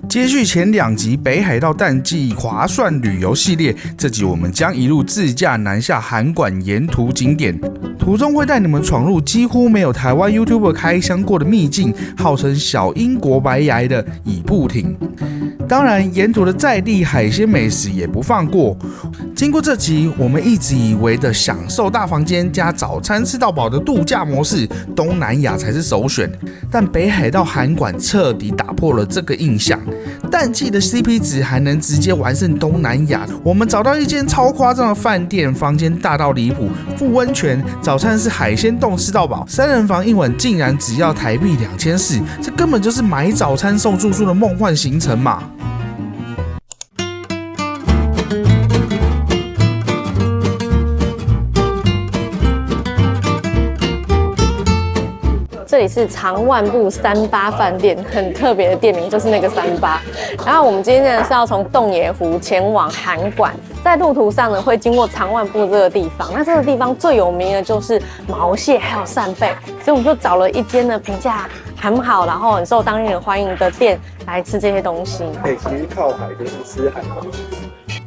接续前2集北海道淡季划算旅游系列，这集我们将一路自驾南下函馆沿途景点，途中会带你们闯入几乎没有台湾 YouTuber 开箱过的秘境，号称小英国白崖的乙部町。当然，沿途的在地海鲜美食也不放过。经过这集，我们一直以为的享受大房间加早餐吃到饱的度假模式，东南亚才是首选。但北海道函馆彻底打破了这个印象，淡季的 CP 值还能直接完胜东南亚。我们找到一间超夸张的饭店，房间大到离谱，附温泉，早餐是海鲜冻吃到饱，3人房1晚竟然只要台币2400，这根本就是买早餐送住宿的梦幻行程嘛！这里是长万部38饭店，很特别的店名，就是那个38。然后我们今天呢是要从洞爷湖前往函馆，在路途上呢会经过长万部这个地方。那这个地方最有名的就是毛蟹还有扇贝，所以我们就找了一间呢评价很好，然后很受当地人欢迎的店来吃这些东西。其实靠海就是吃海东西。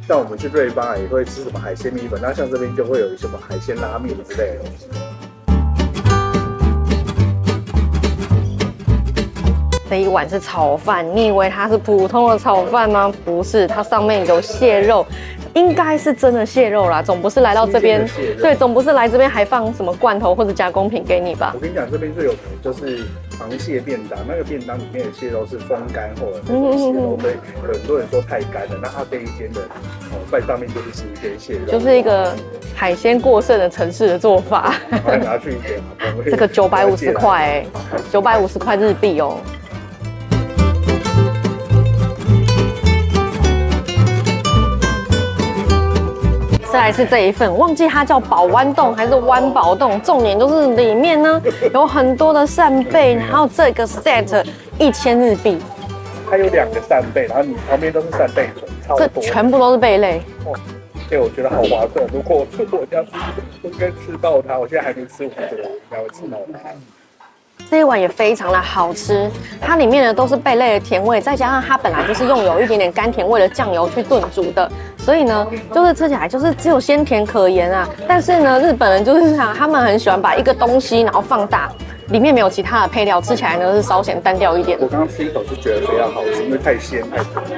像我们去瑞芳也会吃什么海鲜米粉，那像这边就会有什么海鲜拉面之类的东西。这一碗是炒饭，你以为它是普通的炒饭吗？不是，它上面有蟹肉，应该是真的蟹肉啦，总不是来到这边，对，总不是来这边还放什么罐头或者加工品给你吧？我跟你讲，这边最有名就是螃蟹便当，那个便当里面的蟹肉是风干后的那种蟹肉，所以很多人说太干了。那它这一间的饭上面就是新鲜蟹肉，就是一个海鲜过剩的城市的做法。拿去一点嘛，这个950块，950块日币哦。再来是这一份，忘记它叫宝湾冻还是湾宝冻，重点就是里面呢有很多的扇贝，然后这个 set 1000日币。它有2个扇贝，然后你旁边都是扇贝笋，超多。这全部都是贝类。对，我觉得好划算。如果我这样应该吃爆它，我现在还没吃完，对吧？应该会吃爆它。这一碗也非常的好吃，它里面呢都是贝类的甜味，再加上它本来就是用有一点点甘甜味的酱油去炖煮的，所以呢就是吃起来就是只有鲜甜可言啊。但是呢日本人就是想他们很喜欢把一个东西然后放大，里面没有其他的配料，吃起来呢是稍显单调一点。我刚刚吃一口是觉得非常好吃，因为太鲜太甜。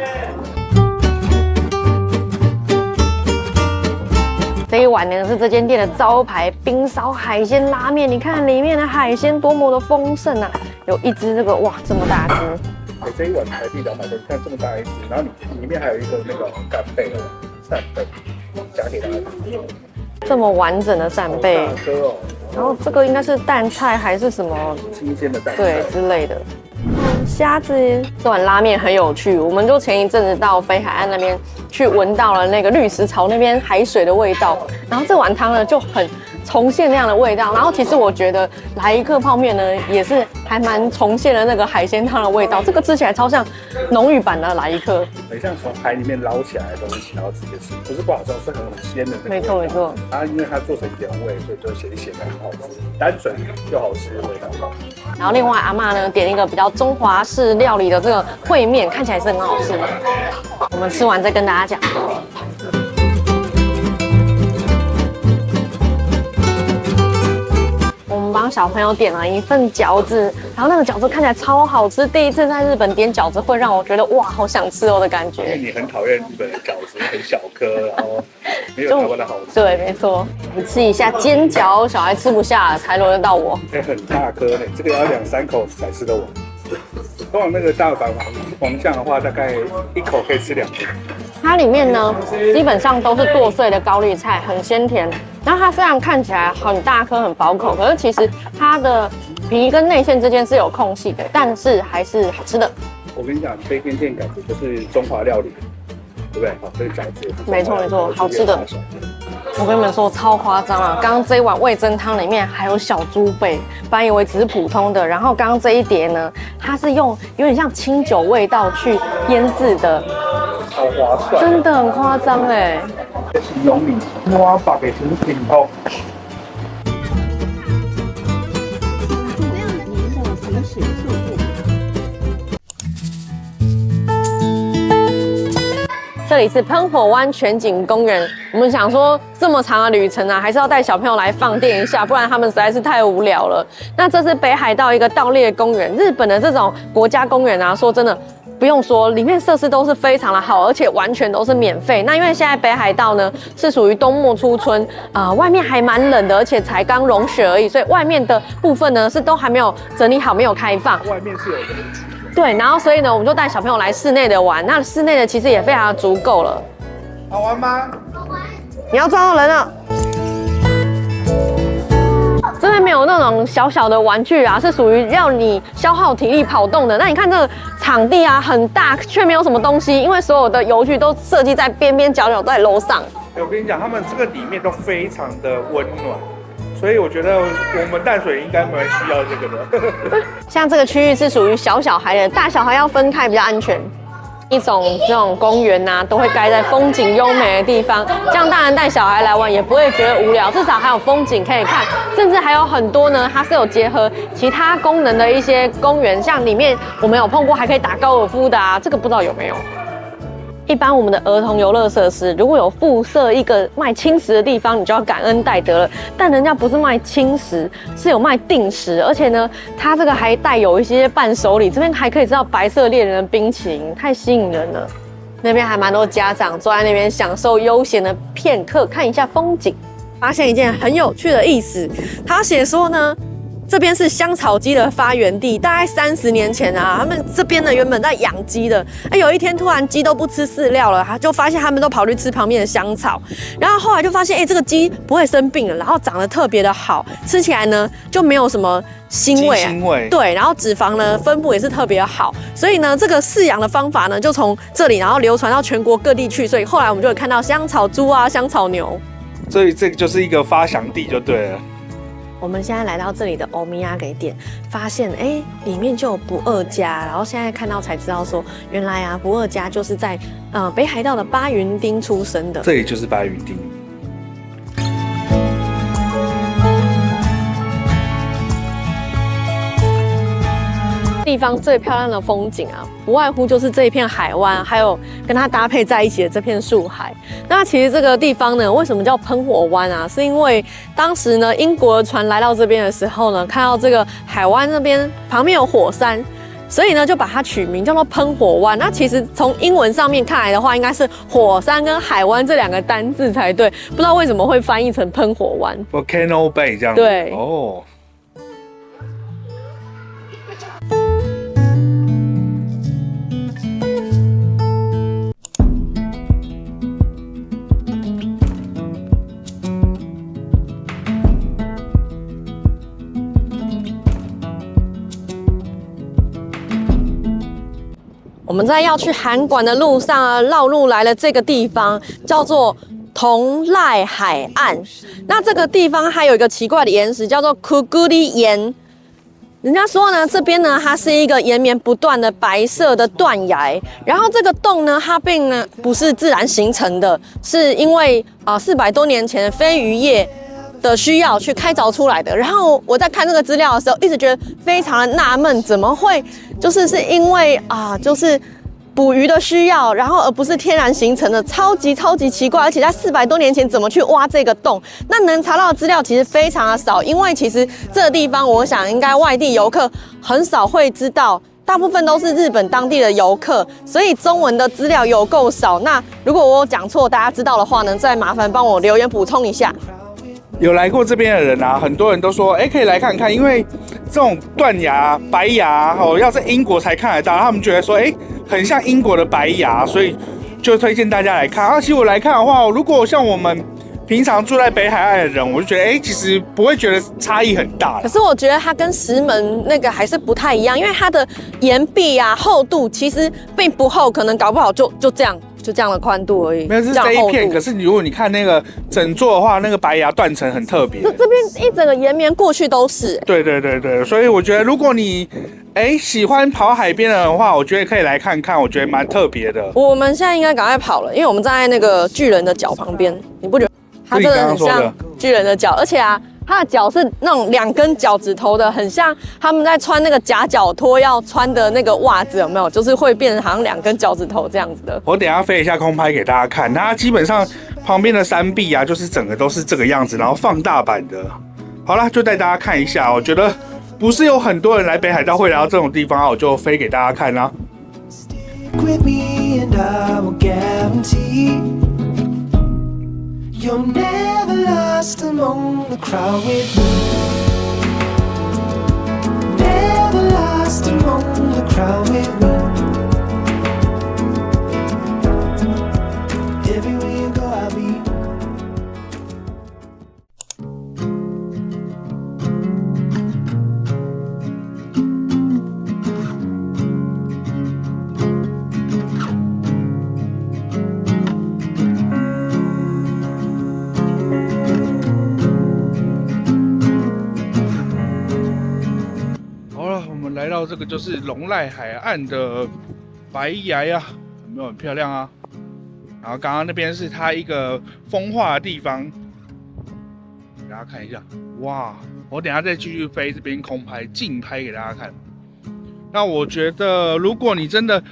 这一碗呢是这间店的招牌冰烧海鲜拉面，你看里面的海鲜多么的丰盛啊！有一只这个哇这么大只，这一碗台币200多，你看这么大一只，然后里面还有一个那个干贝的扇贝，夹给大家吃。这么完整的扇贝，然后这个应该是蛋菜还是什么新鲜的蛋菜，对之类的。虾子，这碗拉面很有趣，我们就前一阵子到北海岸那边去闻到了那个绿石槽那边海水的味道，然后这碗汤呢就很重现那样的味道。然后其实我觉得来一客泡面呢也是还蛮重现了那个海鲜汤的味道，这个吃起来超像浓郁版的来一客，很像从海里面捞起来的东西，然后直接吃，不是不好吃，是很鲜的那个。没错没错。它因为它做成原味，所以就咸咸的很好吃，单纯又好吃的味道。然后另外阿嬷呢点一个比较中华式料理的这个烩面，看起来是很好吃。我们吃完再跟大家讲。我们帮小朋友点了一份饺子，然后那个饺子看起来超好吃。第一次在日本点饺子，会让我觉得哇，好想吃哦的感觉。因为你很讨厌日本的饺子，很小颗，然后没有台湾的好吃。对，没错。我们吃一下煎饺，小孩吃不下，才轮得到我。很大颗呢，这个要2-3口才吃得完。通常那个大黄酱的话，大概1口可以吃2个。它里面呢，基本上都是剁碎的高丽菜，很鲜甜。然后它虽然看起来很大颗、很饱口，可是其实它的皮跟内馅之间是有空隙的，但是还是好吃的。我跟你讲，这间店感觉就是中华料理，对不对？好，这个饺子。没错没错，好吃的。我跟你们说超夸张啊！刚刚这一碗味噌汤里面还有小猪背，本来以为只是普通的，然后刚刚这一碟呢，它是用有点像清酒味道去腌制的，好划算，真的很夸张哎。形容你mua bạc嘅小甜湯。5-6年的行驶速度。这里是喷火湾全景公园。我们想说这么长的旅程啊，还是要带小朋友来放电一下，不然他们实在是太无聊了。那这是北海道一个盗猎公园，日本的这种国家公园啊，说真的。不用说，里面设施都是非常的好，而且完全都是免费。那因为现在北海道呢是属于冬末初春，外面还蛮冷的，而且才刚融雪而已，所以外面的部分呢是都还没有整理好，没有开放。外面是有人区的。对，然后所以呢，我们就带小朋友来室内的玩。那室内的其实也非常的足够了。好玩吗？好玩。你要抓到人了。这边没有那种小小的玩具啊，是属于要你消耗体力跑动的。那你看这个场地啊，很大，却没有什么东西，因为所有的游具都设计在边边角角，都在楼上。我跟你讲，他们这个里面都非常的温暖，所以我觉得我们淡水应该蛮需要这个的。像这个区域是属于小孩的，大小孩要分开比较安全。一种这种公园啊，都会盖在风景优美的地方，这样大人带小孩来玩也不会觉得无聊，至少还有风景可以看，甚至还有很多呢，它是有结合其他功能的一些公园，像里面我们有碰过还可以打高尔夫的啊，这个不知道有没有。一般我们的儿童游乐设施，如果有附设一个卖轻食的地方，你就要感恩戴德了。但人家不是卖轻食，是有卖定食，而且呢，它这个还带有一些伴手礼，这边还可以吃到白色恋人的冰淇淋，太吸引人了。那边还蛮多家长坐在那边享受悠闲的片刻，看一下风景。发现一件很有趣的意思，他写说呢。这边是香草鸡的发源地，大概30年前啊，他们这边呢原本在养鸡的，有一天突然鸡都不吃饲料了，就发现他们都跑去吃旁边的香草，然后后来就发现，这个鸡不会生病了，然后长得特别的好，吃起来呢就没有什么腥味，腥味，对，然后脂肪呢分布也是特别好，所以呢这个饲养的方法呢就从这里，然后流传到全国各地去，所以后来我们就会看到香草猪啊、香草牛，所以这个就是一个发祥地就对了。我们现在来到这里的欧米亚给店，发现里面就有不二家，然后现在看到才知道说，原来啊不二家就是在北海道的巴云町出生的。这里就是巴云町。地方最漂亮的风景啊，不外乎就是这一片海湾，还有跟它搭配在一起的这片树海。那其实这个地方呢，为什么叫喷火湾啊？是因为当时呢，英国的船来到这边的时候呢，看到这个海湾那边旁边有火山，所以呢就把它取名叫做喷火湾。那其实从英文上面看来的话，应该是火山跟海湾这2个单字才对，不知道为什么会翻译成喷火湾 Volcano Bay 这样子。对哦。我们在要去函馆的路上啊，绕路来了这个地方叫做同濑海岸。那这个地方还有一个奇怪的岩石，叫做库古里岩。人家说呢，这边呢它是一个延绵不断的白色的断崖，然后这个洞呢，它并呢不是自然形成的，是因为400多年前飞鱼业的需要去开凿出来的。然后我在看这个资料的时候，一直觉得非常的纳闷，怎么会是因为就是捕鱼的需要，然后而不是天然形成的，超级奇怪。而且在400多年前怎么去挖这个洞？那能查到的资料其实非常的少，因为其实这个地方我想应该外地游客很少会知道。大部分都是日本当地的游客，所以中文的资料有够少。那如果我讲错，大家知道的话呢，再麻烦帮我留言补充一下。有来过这边的人啊，很多人都说，可以来看看，因为这种断崖、白崖要在英国才看得到，他们觉得说，很像英国的白崖，所以就推荐大家来看。其实我来看的话，如果像我们平常住在北海岸的人，我就觉得，其实不会觉得差异很大。可是我觉得它跟石门那个还是不太一样，因为它的岩壁啊厚度其实并不厚，可能搞不好就这样。就这样的宽度而已，没有，是这一片。可是如果你看那个整座的话，那个白崖断层很特别。这边一整个延绵过去都是。对，所以我觉得如果你喜欢跑海边的话，我觉得可以来看看，我觉得蛮特别的。我们现在应该赶快跑了，因为我们站在那个巨人的脚旁边，你不觉得它真的很像巨人的脚？而且它的脚是那种2根脚趾头的，很像他们在穿那个夹脚拖要穿的那个袜子，有没有？就是会变成好像2根脚趾头这样子的。我等一下飞一下空拍给大家看，它基本上旁边的山壁啊，就是整个都是这个样子，然后放大版的。好啦，就带大家看一下，我觉得不是有很多人来北海道会来到这种地方，我就飞给大家看啦。With me and I will guarantee you're never lost among the crowd with me. Never lost among the crowd with me. Everywhere you go, I'll be.来到这个就是龙濑海岸的白崖啊，有没有很漂亮啊？然后刚刚那边是它一个风化的地方，给大家看一下。哇，我等一下再继续飞这边空拍、近拍给大家看。那我觉得，如果你真的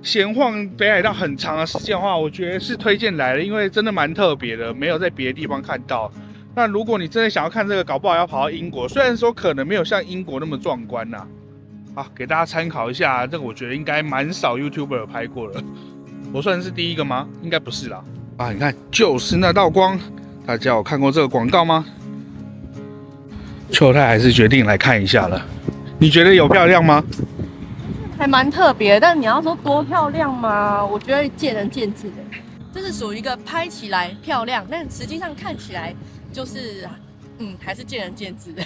闲晃北海道很长的时间的话，我觉得是推荐来的，因为真的蛮特别的，没有在别的地方看到。那如果你真的想要看这个，搞不好要跑到英国，虽然说可能没有像英国那么壮观呐。好，给大家参考一下，这个我觉得应该蛮少 YouTuber 有拍过的。我算是第一个吗？应该不是啦。啊，你看，就是那道光，大家有看过这个广告吗？秋太还是决定来看一下了。你觉得有漂亮吗？还蛮特别，但你要说多漂亮吗？我觉得见仁见智的。这是属于一个拍起来漂亮，但实际上看起来就是，还是见仁见智的。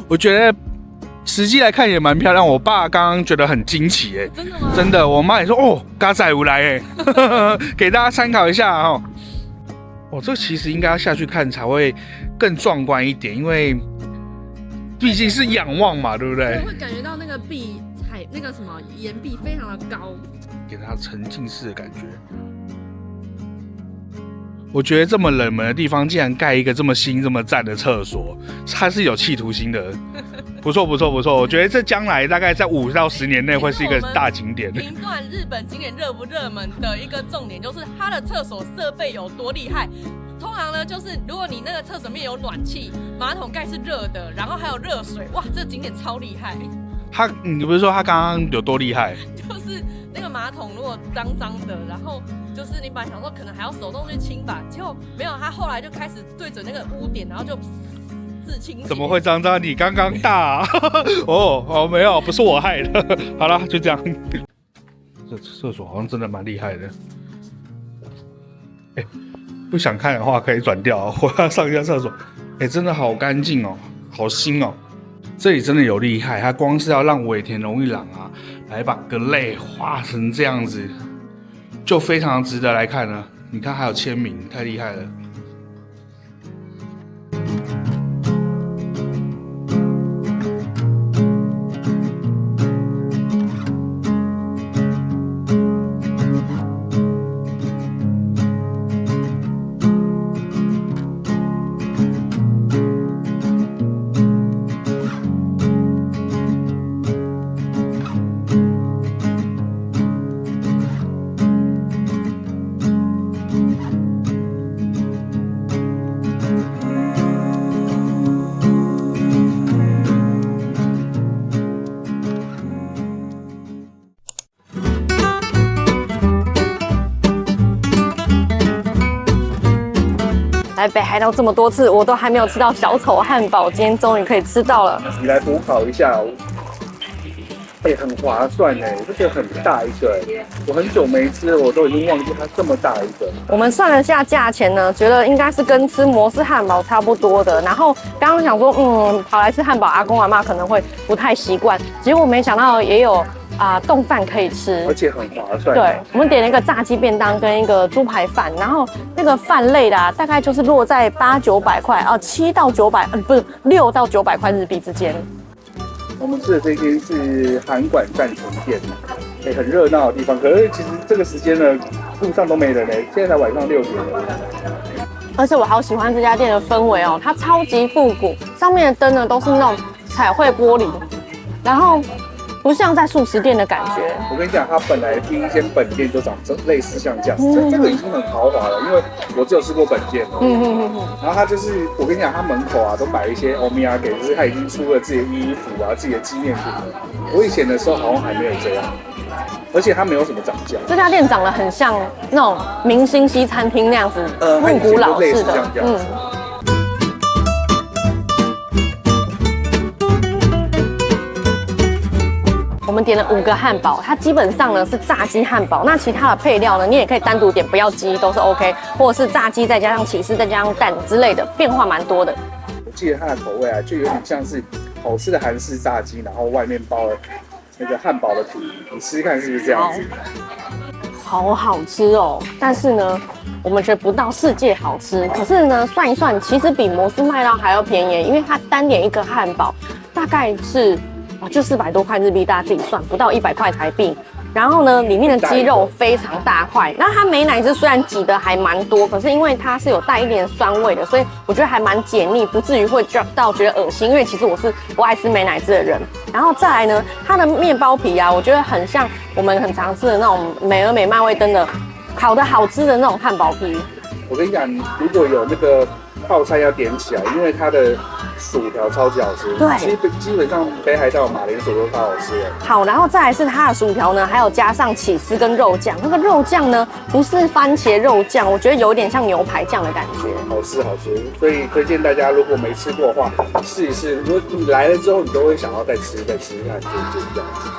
我觉得实际来看也蛮漂亮。我爸刚刚觉得很惊奇真的吗？真的，我妈也说哦，嘎仔无来给大家参考一下哦。这其实应该要下去看才会更壮观一点，因为毕竟是仰望嘛，对不对？会感觉到那个壁那个什么岩壁非常的高，给它沉浸式的感觉。我觉得这么冷门的地方，竟然盖一个这么新、这么赞的厕所，它是有企图心的。不错，不错，不错！我觉得这将来大概在5到10年内会是一个大景点。评断日本景点热不热门的一个重点，就是它的厕所设备有多厉害。通常呢，就是如果你那个厕所里面有暖气，马桶盖是热的，然后还有热水，哇，这个景点超厉害。你不是说他刚刚有多厉害？就是那个马桶如果脏脏的，然后就是你本来想说可能还要手动去清吧，结果没有，他后来就开始对准那个污点，然后就自清。怎么会脏脏？你刚刚大没有，不是我害的。好了，就这样。这厕所好像真的蛮厉害的。不想看的话可以转掉，我要上一下厕所。真的好干净哦，好新哦。这里真的有厉害，它光是要让尾田荣一郎啊来把格雷画成这样子，就非常值得来看了。你看还有签名，太厉害了。来北海道这么多次，我都还没有吃到小丑汉堡，今天终于可以吃到了。你来补考一下，很划算这个很大一个我很久没吃了，我都已经忘记它这么大一个。我们算了下价钱呢，觉得应该是跟吃摩斯汉堡差不多的。然后刚刚想说，跑来吃汉堡，阿公阿嬷可能会不太习惯，结果没想到也有冻饭可以吃，而且很划算。对，我们点了一个炸鸡便当跟一个猪排饭，然后那个饭类的大概就是落在800、900块，7到900，不是6到900块日币之间。我们吃的这间是韩馆站前店，很热闹的地方。可是其实这个时间呢，路上都没人现在才晚上6点了。而且我好喜欢这家店的氛围哦，它超级复古，上面的灯呢都是那种彩绘玻璃，然后不像在素食店的感觉。我跟你讲，它本来第一间本店就长类似像这样子，这个已经很豪华了，因为我只有吃过本店了。然后它就是，我跟你讲，它门口啊都摆一些欧米茄，就是它已经出了自己的衣服啊、自己的纪念品了。我以前的时候好像还没有这样，而且它没有什么涨价。这家店长得很像那种明星西餐厅那样子，复古老式的。我们点了5个汉堡，它基本上呢是炸鸡汉堡，那其他的配料呢，你也可以单独点，不要鸡都是 OK， 或者是炸鸡再加上起司再加上蛋之类的，变化蛮多的。我记得它的口味啊，就有点像是好吃的韩式炸鸡，然后外面包了那个汉堡的皮，你试试看是不是这样子？好好吃哦，但是呢，我们觉得不到世界好吃。可是呢，算一算，其实比摩斯麦当还要便宜，因为它单点一个汉堡大概是就400多块日币，大家自己算，不到100块台币。然后呢，里面的鸡肉非常大块，那它美乃滋虽然挤的还蛮多，可是因为它是有带一点酸味的，所以我觉得还蛮解腻，不至于会到觉得恶心。因为其实我是不爱吃美乃滋的人。然后再来呢，它的面包皮啊，我觉得很像我们很常吃的那种美而美麦味登的烤的好吃的那种汉堡皮。我跟你讲，你如果有那个套餐要点起来，因为它的薯条超级好吃，对，基本上北海道马铃薯都超好吃的。好，然后再来是它的薯条呢，还有加上起司跟肉酱。那个肉酱呢，不是番茄肉酱，我觉得有点像牛排酱的感觉。好吃好吃，所以推荐大家如果没吃过的话，试一试。如果你来了之后，你都会想要再吃看，就是这样子。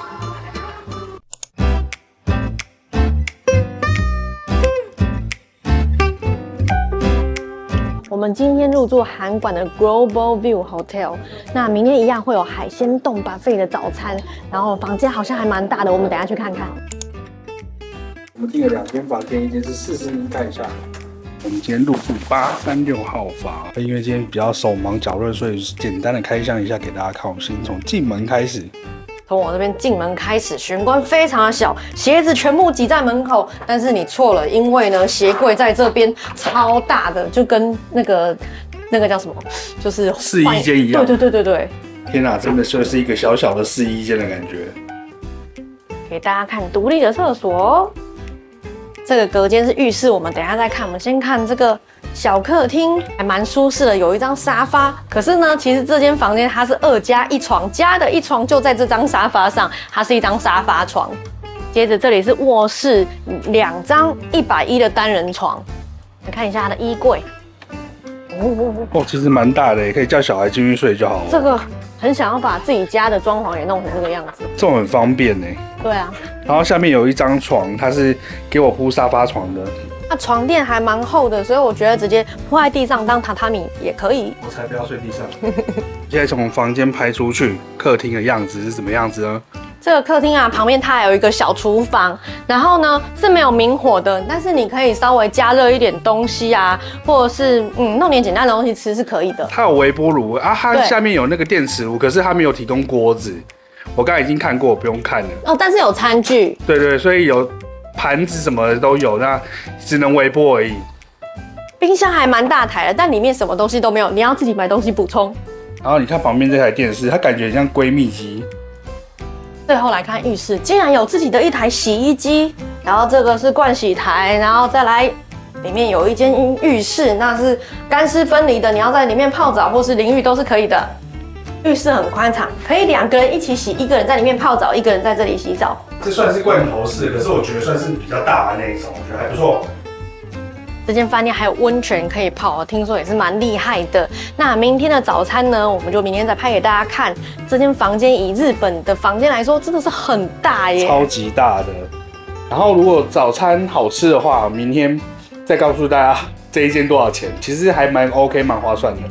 我们今天入住韩馆的 Global View Hotel， 那明天一样会有海鲜冻 buffet 的早餐，然后房间好像还蛮大的，我们等一下去看看。我们订了2间房间，一间是441看一下。我们今天入住836号房，因为今天比较手忙脚乱，所以简单的开箱一下给大家看。我们先从进门开始。从我这边进门开始，玄关非常的小，鞋子全部挤在门口。但是你错了，因为呢，鞋柜在这边超大的，就跟那个叫什么，就是试衣间一样。对。天哪，真的就是一个小小的试衣间的感觉。给大家看独立的厕所，这个隔间是浴室，我们等一下再看。我们先看这个小客厅，还蛮舒适的，有一张沙发。可是呢，其实这间房间它是2加1床，加的1床就在这张沙发上，它是一张沙发床。接着这里是卧室，2张110的单人床。来看一下它的衣柜，其实蛮大的，也可以叫小孩进去睡就好了。这个很想要把自己家的装潢也弄成这个样子，这种很方便呢。对啊。然后下面有一张床，它是给我铺沙发床的。那床垫还蛮厚的，所以我觉得直接铺在地上当榻榻米也可以。我才不要睡地上。现在从房间拍出去，客厅的样子是什么样子呢？这个客厅啊，旁边它还有一个小厨房，然后呢是没有明火的，但是你可以稍微加热一点东西啊，或者是弄点简单的东西吃是可以的。它有微波炉啊，它下面有那个电磁炉，可是它没有提供锅子。我刚才已经看过，不用看了。但是有餐具。对，所以有盘子什么的都有，那只能微波而已。冰箱还蛮大台的，但里面什么东西都没有，你要自己买东西补充。然后你看旁边这台电视，它感觉很像闺蜜机。最后来看浴室，竟然有自己的一台洗衣机，然后这个是盥洗台，然后再来里面有一间浴室，那是干湿分离的，你要在里面泡澡或是淋浴都是可以的。浴室很宽敞，可以2个人一起洗，一个人在里面泡澡，一个人在这里洗澡。这算是罐头式，可是我觉得算是比较大的那一种，我觉得还不错。这间饭店还有温泉可以泡，听说也是蛮厉害的。那明天的早餐呢，我们就明天再拍给大家看。这间房间以日本的房间来说，真的是很大耶，超级大的。然后如果早餐好吃的话，明天再告诉大家这一间多少钱，其实还蛮 OK， 蛮划算的。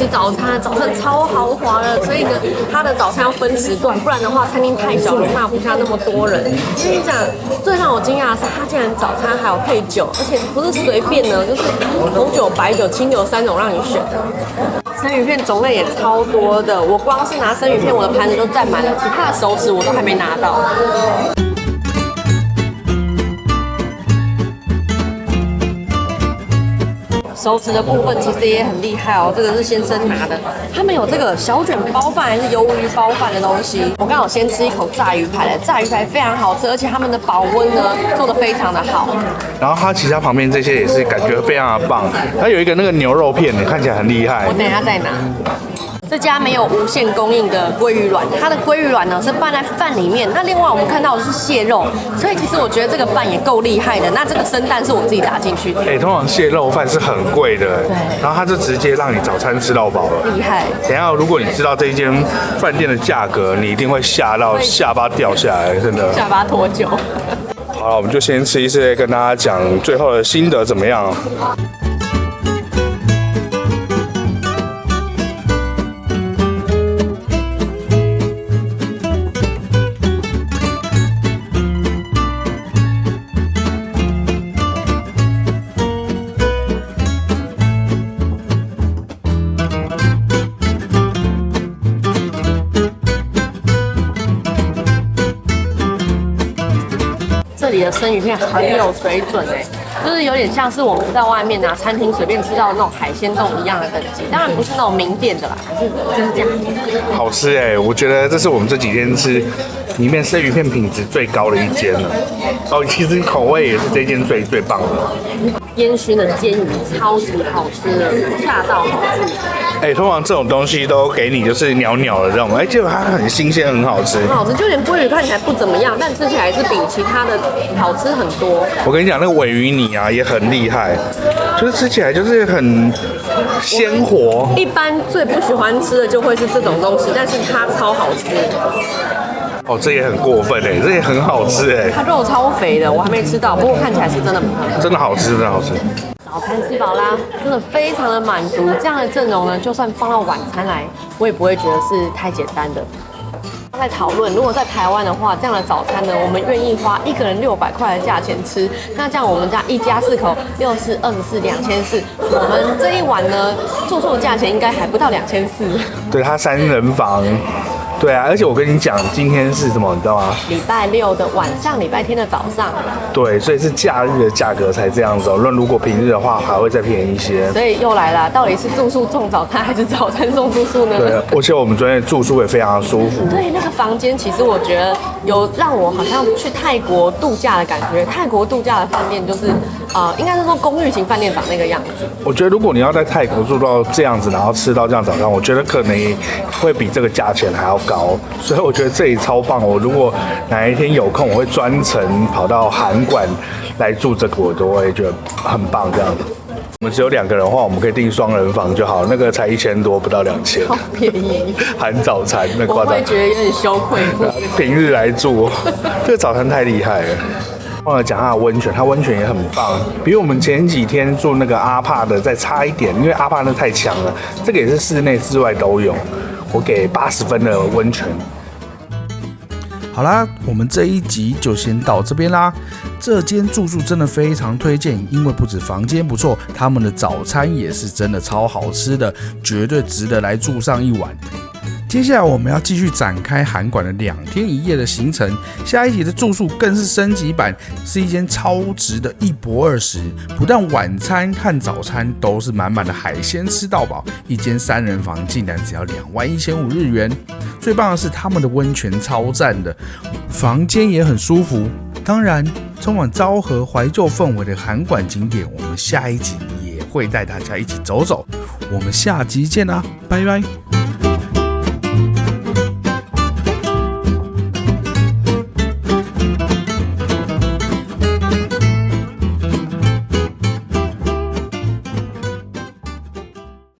吃早餐，早餐超豪华的，所以呢，它的早餐要分时段，不然的话，餐厅太小，容纳不下那么多人。跟你讲，最让我惊讶的是，它竟然早餐还有配酒，而且不是随便呢，就是红酒、白酒、清酒3种让你选的。生鱼片种类也超多的，我光是拿生鱼片，我的盘子都占满了，其他的熟食我都还没拿到。熟食的部分其实也很厉害哦，这个是先生拿的，他们有这个小卷包饭还是鱿鱼包饭的东西。我刚好先吃一口炸鱼排了，炸鱼排非常好吃，而且他们的保温呢做得非常的好。然后它其他旁边这些也是感觉非常的棒，它有一个那个牛肉片，看起来很厉害。我等一下再拿。这家没有无限供应的鲑鱼卵，它的鲑鱼卵呢是拌在饭里面。那另外我们看到的是蟹肉，所以其实我觉得这个饭也够厉害的。那这个生蛋是我自己打进去的。通常蟹肉饭是很贵的，对。然后它就直接让你早餐吃到饱了，厉害。等一下如果你知道这一间饭店的价格，你一定会吓到下巴掉下来，真的。下巴脱臼。好了，我们就先吃一次，跟大家讲最后的心得怎么样。这里的生鱼片很有水准哎，就是有点像是我们在外面餐厅随便吃到的那种海鲜冻一样的等级，当然不是那种名店的啦，可是就是这样。好吃哎，我觉得这是我们这几天吃里面生鱼片品质最高的一间了。其实口味也是这间最棒的。烟熏的煎鱼超级好吃的，恰到好处。通常这种东西都给你就是袅袅的这种，结果它很新鲜，很好吃。很好吃，就连鲑鱼看起来不怎么样，但吃起来是比其他的好吃很多。我跟你讲，那个鲔鱼泥啊也很厉害，就是吃起来就是很鲜活。一般最不喜欢吃的就会是这种东西，但是它超好吃。这也很过分哎，这也很好吃哎。它肉超肥的，我还没吃到，不过看起来是真的不错。真的好吃，真的好吃。早餐吃饱啦，真的非常的满足。这样的阵容呢，就算放到晚餐来，我也不会觉得是太简单的。在讨论，如果在台湾的话，这样的早餐呢，我们愿意花一个人600块的价钱吃，那这样我们家一家4口6、4、24，2400，我们这一晚呢，住宿的价钱应该还不到2400。对，它3人房。对啊，而且我跟你讲，今天是什么，你知道吗？礼拜6的晚上，礼拜天的早上。对，所以是假日的价格才这样子哦。如果平日的话，还会再便宜一些。所以又来了，到底是住宿送早餐，还是早餐送住宿呢？对，而且我们昨天住宿也非常的舒服。对，那个房间其实我觉得有让我好像去泰国度假的感觉。泰国度假的饭店就是，应该是说公寓型饭店长那个样子。我觉得如果你要在泰国住到这样子，然后吃到这样早餐，我觉得可能会比这个价钱还要高。所以我觉得这里超棒。我如果哪一天有空，我会专程跑到韩馆来住这个，我都会觉得很棒这样子。我们只有2个人的话，我们可以订双人房就好，那个才1000多，不到2000，好便宜，含早餐，那夸张。我会觉得有点羞愧。平日来住，这个早餐太厉害了。忘了讲它的温泉，它温泉也很棒，比我们前几天住那个阿帕的再差一点，因为阿帕那太强了。这个也是室内室外都有，我给80分的温泉。好啦，我们这一集就先到这边啦。这间住宿真的非常推荐，因为不止房间不错，他们的早餐也是真的超好吃的，绝对值得来住上一晚。接下来我们要继续展开韩馆的2天1夜的行程，下一集的住宿更是升级版，是一间超值的1博20，不但晚餐和早餐都是满满的海鲜吃到饱，一间3人房竟然只要21500日元。最棒的是他们的温泉超赞的，房间也很舒服。当然，充满昭和怀旧氛围的韩馆景点，我们下一集也会带大家一起走走。我们下集见啦，拜拜。